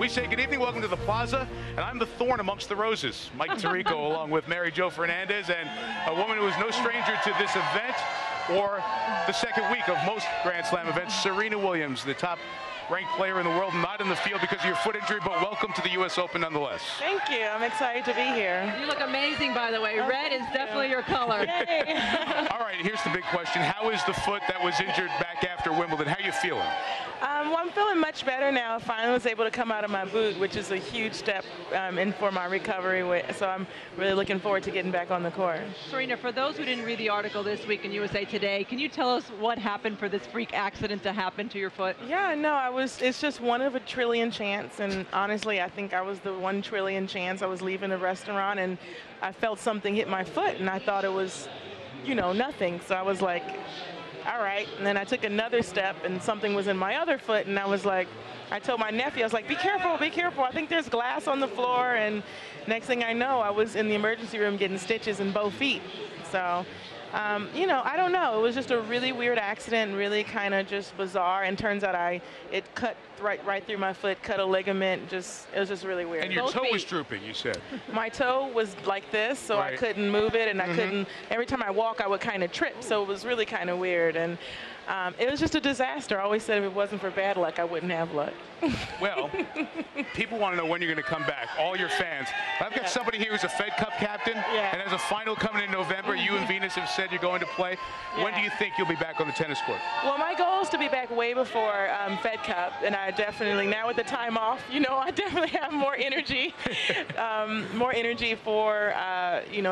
We say good evening, welcome to the Plaza, and I'm the thorn amongst the roses. Mike Tirico along with Mary Jo Fernandez, and a woman who is no stranger to this event or the second week of most Grand Slam events, Serena Williams, the top ranked player in the world, not in the field because of your foot injury, but welcome to the U.S. Open nonetheless. Thank you. I'm excited to be here. You look amazing, by the way. Oh, Red is definitely your color. Yay. All right, here's the big question. How is the foot that was injured back after Wimbledon? How are you feeling? Well, I'm feeling much better now. I finally was able to come out of my boot, which is a huge step in for my recovery. So I'm really looking forward to getting back on the court. Serena, for those who didn't read the article this week in USA Today, can you tell us what happened for this freak accident to happen to your foot? Yeah, no, it's just one of a trillion chance, and honestly, I think I was the 1 trillion chance. I was leaving a restaurant, and I felt something hit my foot, and I thought it was, nothing. So I was like, all right. And then I took another step, and something was in my other foot, and I was like, I told my nephew, I was like, be careful, be careful. I think there's glass on the floor, and next thing I know, I was in the emergency room getting stitches in both feet. So, I don't know. It was just a really weird accident, really kind of just bizarre. And turns out it cut right through my foot, cut a ligament. It was just really weird. And your toe was drooping, you said. My toe was like this, so right. I couldn't move it, and I couldn't. Every time I walk, I would kind of trip. So it was really kind of weird, and it was just a disaster. I always said if it wasn't for bad luck, I wouldn't have luck. Well, people want to know when you're going to come back, all your fans. I've got somebody here who's a Fed Cup captain, and has a final coming in November. You and Venus have said you're going to play. When do you think you'll be back on the tennis court? Well, my goal is to be back way before Fed Cup, and I definitely, now with the time off, I definitely have more energy, for,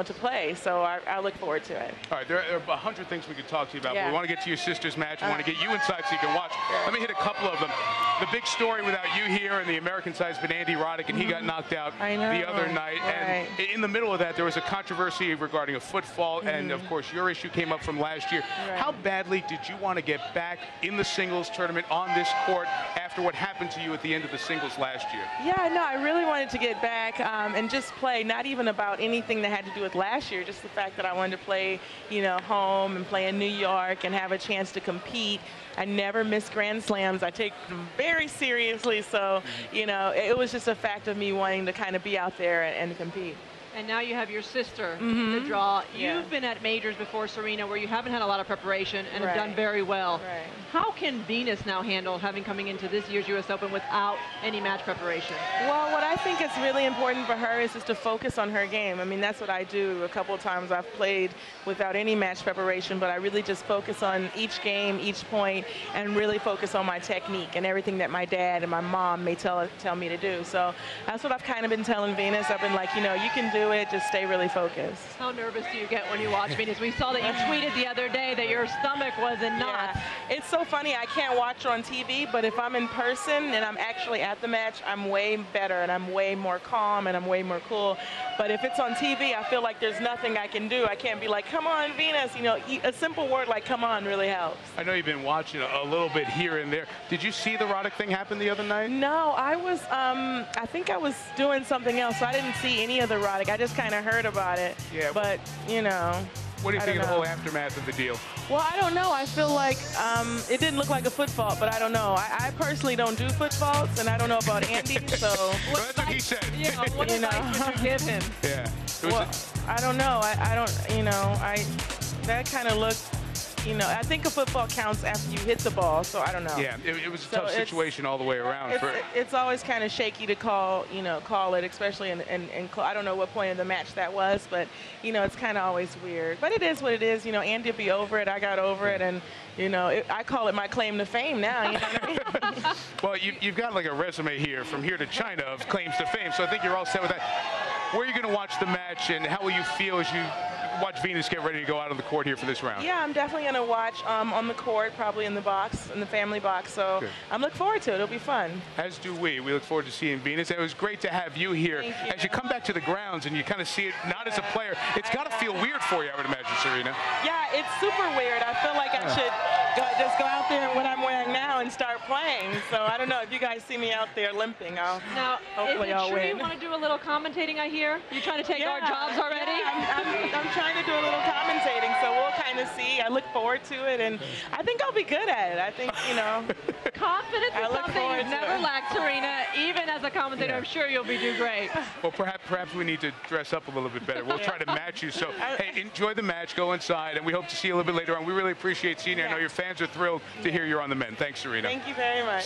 to play. So I look forward to it. All right, there are 100 things we could talk to you about, but we want to get to your sister's match. We want to get you inside so you can watch. Let me hit a couple of them. The big story without you here on the American side has been Andy Roddick, and he got knocked out the other night. Right. And in the middle of that, there was a controversy regarding a footfall, and of course, your issue came up from last year. Right. How badly did you want to get back in the singles tournament on this court after what happened to you at the end of the singles last year? Yeah, no, I really wanted to get back and just play, not even about anything that had to do with last year, just the fact that I wanted to play, home and play in New York and have a chance to compete. I never miss Grand Slams. I take them very seriously, so, it was just a fact of me wanting to kind of be out there and compete. And now you have your sister to draw. You've been at majors before, Serena, where you haven't had a lot of preparation and have done very well. Right. How can Venus now handle coming into this year's U.S. Open without any match preparation? Well, what I think is really important for her is just to focus on her game. I mean, that's what I do. A couple of times I've played without any match preparation, but I really just focus on each game, each point, and really focus on my technique and everything that my dad and my mom may tell me to do. So that's what I've kind of been telling Venus. I've been like, you can do it, just stay really focused. How nervous do you get when you watch Venus? We saw that you tweeted the other day that your stomach was in knots. Yeah. It's so funny, I can't watch her on TV, but if I'm in person and I'm actually at the match, I'm way better and I'm way more calm and I'm way more cool. But if it's on TV, I feel like there's nothing I can do. I can't be like, come on, Venus. A simple word like come on really helps. I know you've been watching a little bit here and there. Did you see the Roddick thing happen the other night? No, I was, I think I was doing something else, so I didn't see any of the Roddick. I just kind of heard about it. Yeah. But, What do you think of the whole aftermath of the deal? Well, I don't know. I feel like it didn't look like a foot fault, but I don't know. I personally don't do foot faults, and I don't know about Andy, so. Well, that's what he said. What advice would you give him? Yeah. Well, I don't know. I don't, that kind of looked, I think a football counts after you hit the ball, so I don't know. Yeah, it was a tough situation all the way around. It's always kind of shaky to call it, especially in I don't know what point of the match that was, but, it's kind of always weird. But it is what it is. Andy will be over it. I got over it, and, I call it my claim to fame now, you know what I mean? Well, you've got like a resume here, from here to China, of claims to fame, so I think you're all set with that. Where are you going to watch the match, and how will you feel as you watch Venus get ready to go out on the court here for this round? Yeah, I'm definitely going to watch on the court, probably in the box, in the family box. So good. I'm looking forward to it. It'll be fun. As do we. We look forward to seeing Venus. It was great to have you here. Thank you. As you come back to the grounds and you kind of see it not as a player, it's got to feel weird for you, I would imagine, Serena. Yeah, it's super weird. I feel like I should just go out there in what I'm wearing now and start playing. So I don't know if you guys see me out there limping. Hopefully I'll win. You want to do a little commentating, I hear? You trying to take our jobs already? Yeah, I'm trying to do a little commentating, so we'll kind trying to see. I look forward to it, and I think I'll be good at it. I think, you know. Confidence is something you've never it. lacked, Serena. Even as a commentator, I'm sure you'll do great. Well, perhaps we need to dress up a little bit better. We'll try to match you. So, hey, enjoy the match. Go inside, and we hope to see you a little bit later on. We really appreciate seeing you. I know your fans are thrilled to hear you're on the men. Thanks, Serena. Thank you very much.